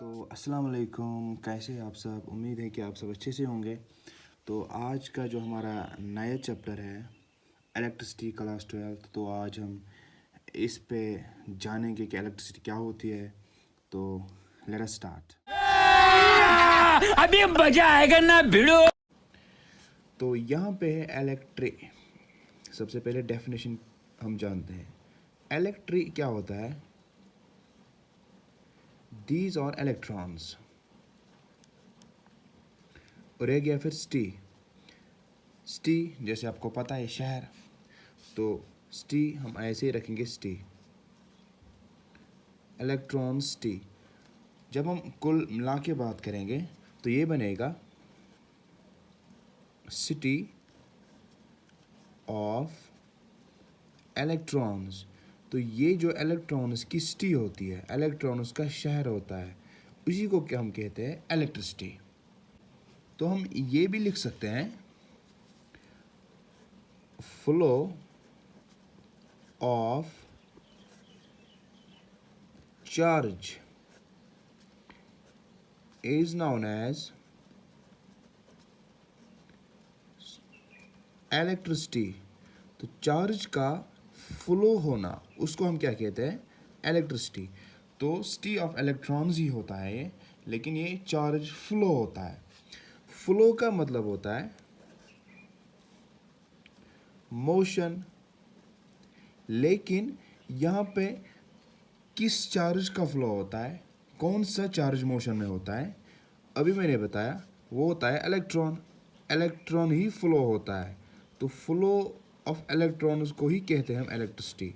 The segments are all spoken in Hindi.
तो अस्सलाम वालेकुम, कैसे हैं आप सब। उम्मीद है कि आप सब अच्छे से होंगे। तो आज का जो हमारा नया चैप्टर है इलेक्ट्रिसिटी क्लास 12, तो आज हम इस पे जानेंगे कि इलेक्ट्रिसिटी क्या होती है। तो लेट अस स्टार्ट। अभी मजा आएगा ना भिड़ो। तो यहाँ पे है इलेक्ट्रिक। सबसे पहले डेफिनेशन हम जानते हैं। इलेक्ट्रिक क्या होता है? These are electrons. और रह गया फिर सिटी। सिटी जैसे आपको पता है शहर, तो सिटी हम ऐसे ही रखेंगे सिटी, इलेक्ट्रॉन सिटी। जब हम कुल मिला के बात करेंगे तो ये बनेगा सिटी ऑफ इलेक्ट्रॉन्स। तो ये जो इलेक्ट्रॉन्स की सिटी होती है, इलेक्ट्रॉन्स का शहर होता है, उसी को क्या हम कहते हैं? इलेक्ट्रिसिटी। तो हम ये भी लिख सकते हैं flow of charge is known as electricity. तो चार्ज का फ्लो होना उसको हम क्या कहते हैं? इलेक्ट्रिसिटी। तो सिटी ऑफ इलेक्ट्रॉन्स ही होता है ये, लेकिन ये चार्ज फ्लो होता है। फ्लो का मतलब होता है मोशन। लेकिन यहाँ पे किस चार्ज का फ्लो होता है, कौन सा चार्ज मोशन में होता है? अभी मैंने बताया वो होता है इलेक्ट्रॉन। इलेक्ट्रॉन ही फ्लो होता है, तो फ्लो ऑफ इलेक्ट्रॉन्स को ही कहते हैं हम इलेक्ट्रिसिटी।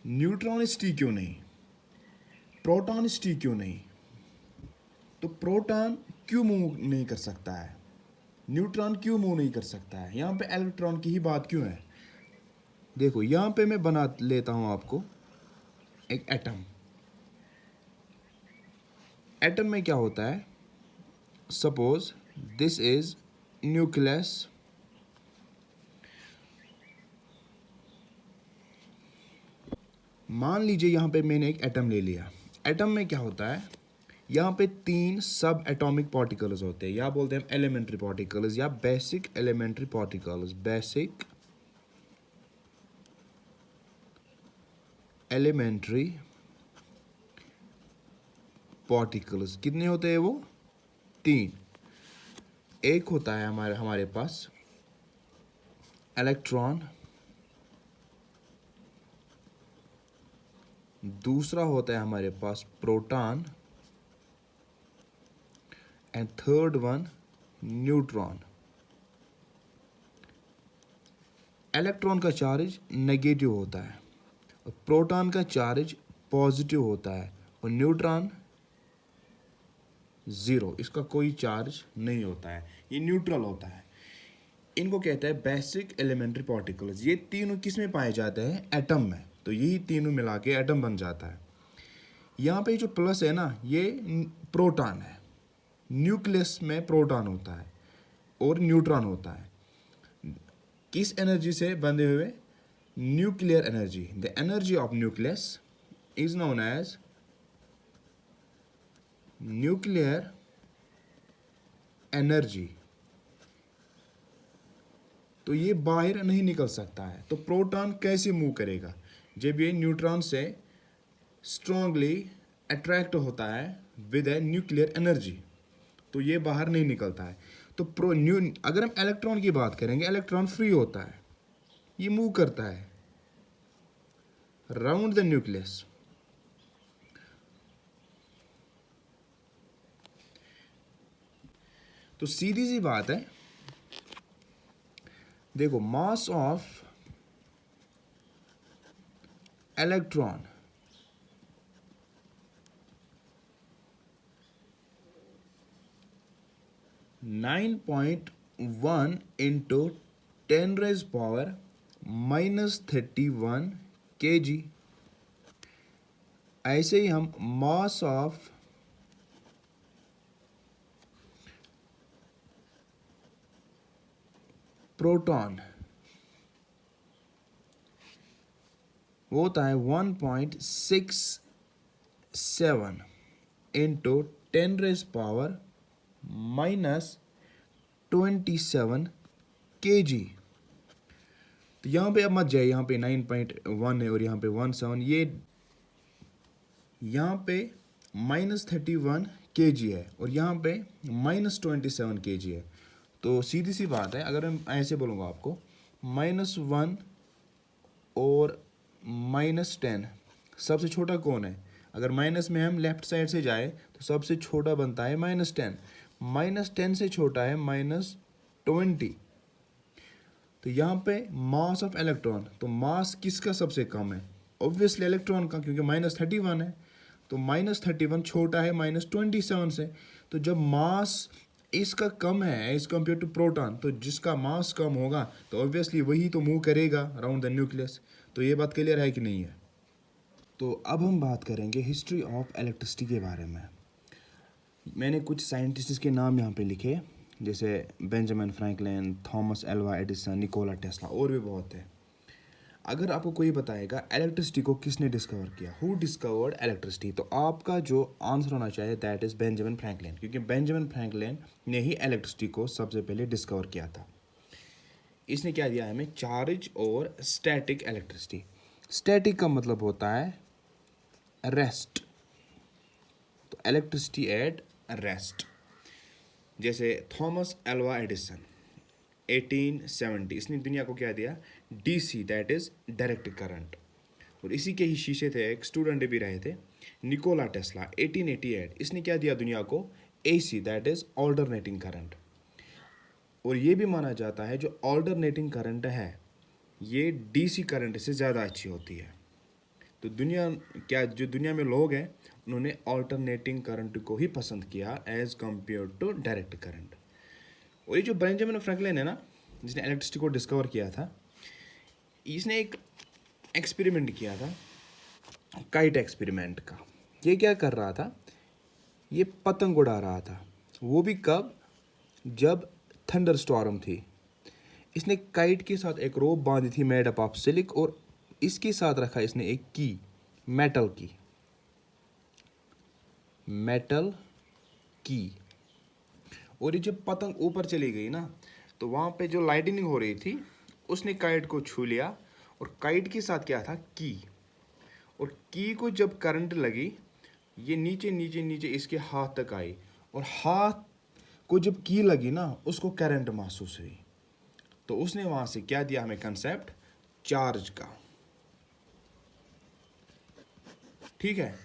न्यूट्रॉनिसिटी क्यों नहीं? प्रोटॉनिसिटी क्यों नहीं? तो प्रोटॉन क्यों मूव नहीं कर सकता है? न्यूट्रॉन क्यों मूव नहीं कर सकता है? यहाँ पे इलेक्ट्रॉन की ही बात क्यों है? देखो यहाँ पे मैं बना लेता हूँ आपको एक एटम। एटम में क्या होता है? Suppose this is nucleus. मान लीजिए यहाँ पे मैंने एक एटम ले लिया। एटम में क्या होता है? यहाँ पे 3 सब एटॉमिक पार्टिकल्स होते हैं, या बोलते हैं एलिमेंट्री पार्टिकल्स या basic elementary particles. Basic elementary particles कितने होते हैं? वो 3। एक होता है हमारे पास इलेक्ट्रॉन, दूसरा होता है हमारे पास proton, and third one neutron. Electron का चार्ज नेगेटिव होता है और प्रोटॉन का चार्ज पॉजिटिव होता है, और न्यूट्रॉन 0, इसका कोई चार्ज नहीं होता है, ये न्यूट्रल होता है। इनको कहते हैं बेसिक एलिमेंट्री पार्टिकल्स। ये तीनों किस में पाए जाते हैं? एटम में। तो यही तीनों मिला के एटम बन जाता है। यहाँ पे जो प्लस है ना, ये प्रोटॉन है। न्यूक्लियस में प्रोटॉन होता है और न्यूट्रॉन होता है। किस एनर्जी से बंधे हुए? Nuclear energy. The energy of nucleus is known as nuclear energy. तो ये बाहर नहीं निकल सकता है। तो प्रोटॉन कैसे मूव करेगा? जब ये न्यूट्रॉन से स्ट्रांगली अट्रैक्ट होता है विद ए न्यूक्लियर एनर्जी, तो ये बाहर नहीं निकलता है। तो अगर हम इलेक्ट्रॉन की बात करेंगे, इलेक्ट्रॉन फ्री होता है, ये मूव करता है राउंड द न्यूक्लियस। तो सीधी सी बात है, देखो mass of electron 9.1 into 10⁻⁻31 kg। ऐसे ही हम मास ऑफ प्रोटॉन वो होता है 1.67 इंटू 10⁻⁻27 kg। तो यहाँ पे अब मत जाए, यहाँ पे 9.1 है और यहाँ पे 17, ये यहाँ पे -31 kg है और यहाँ पे -27 kg है। तो सीधी सी बात है, अगर मैं ऐसे बोलूँगा आपको -1 और -10 सबसे छोटा कौन है? अगर माइनस में हम लेफ्ट साइड से जाए तो सबसे छोटा बनता है -10, -10 से छोटा है -20। तो यहाँ पे मास ऑफ इलेक्ट्रॉन, तो मास किसका सबसे कम है? ऑब्वियसली इलेक्ट्रॉन का, क्योंकि -31 है। तो -31 छोटा है -27 से। तो जब मास इसका कम है एज कम्पेयर टू प्रोटॉन, तो जिसका मास कम होगा तो ऑब्वियसली वही तो मूव करेगा अराउंड द न्यूक्लियस। तो ये बात क्लियर है कि नहीं है? तो अब हम बात करेंगे हिस्ट्री ऑफ इलेक्ट्रिसिटी के बारे में। मैंने कुछ साइंटिस्ट्स के नाम यहाँ पे लिखे, जैसे Benjamin Franklin, Thomas Alva Edison, Nikola Tesla, और भी बहुत है। अगर आपको कोई बताएगा इलेक्ट्रिसिटी को किसने डिस्कवर किया, हु डिस्कवर्ड इलेक्ट्रिसिटी, तो आपका जो आंसर होना चाहिए दैट इज़ बेंजामिन फ्रैंकलिन, क्योंकि बेंजामिन फ्रैंकलिन ने ही इलेक्ट्रिसिटी को सबसे पहले डिस्कवर किया था। इसने क्या दिया हमें? चार्ज और स्टैटिक इलेक्ट्रिसिटी। स्टैटिक का मतलब होता है रेस्ट, तो इलेक्ट्रिसिटी एट रेस्ट। जैसे थॉमस एल्वा एडिसन 1870, इसने दुनिया को क्या दिया? DC, that is direct current. और इसी के ही शीशे थे, एक स्टूडेंट भी रहे थे, निकोला टेस्ला 1888, इसने क्या दिया दुनिया को? AC, that is alternating current. और ये भी माना जाता है जो ऑल्टरनेटिंग करंट है ये डीसी करंट से ज़्यादा अच्छी होती है। तो जो दुनिया में लोग हैं उन्होंने ऑल्टरनेटिंग करंट को ही पसंद किया as compared to direct current. और ये जो बेंजामिन फ्रैंकलिन है ना, जिसने इलेक्ट्रिसिटी को डिस्कवर किया था, इसने एक एक्सपेरिमेंट किया था, काइट एक्सपेरिमेंट का। ये क्या कर रहा था? ये पतंग उड़ा रहा था। वो भी कब? जब थंडर स्टॉर्म थी। इसने काइट के साथ एक रोप बांधी थी मेड अप ऑफ सिलिक, और इसके साथ रखा इसने एक की, मेटल की। और ये जब पतंग ऊपर चली गई ना, तो वहाँ पे जो लाइटनिंग हो रही थी उसने काइट को छू लिया, और काइट के साथ क्या था? की। और की को जब करंट लगी, ये नीचे नीचे नीचे इसके हाथ तक आई, और हाथ को जब की लगी ना, उसको करंट महसूस हुई। तो उसने वहाँ से क्या दिया हमें कंसेप्ट? चार्ज का। ठीक है,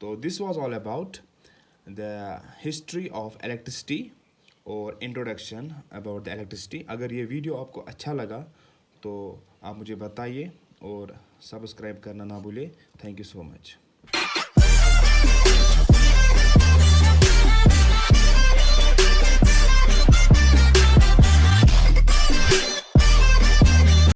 तो this was all about the history of electricity और इंट्रोडक्शन अबाउट द इलेक्ट्रिसिटी। अगर ये वीडियो आपको अच्छा लगा तो आप मुझे बताइए और सब्सक्राइब करना ना भूलें। Thank you so much.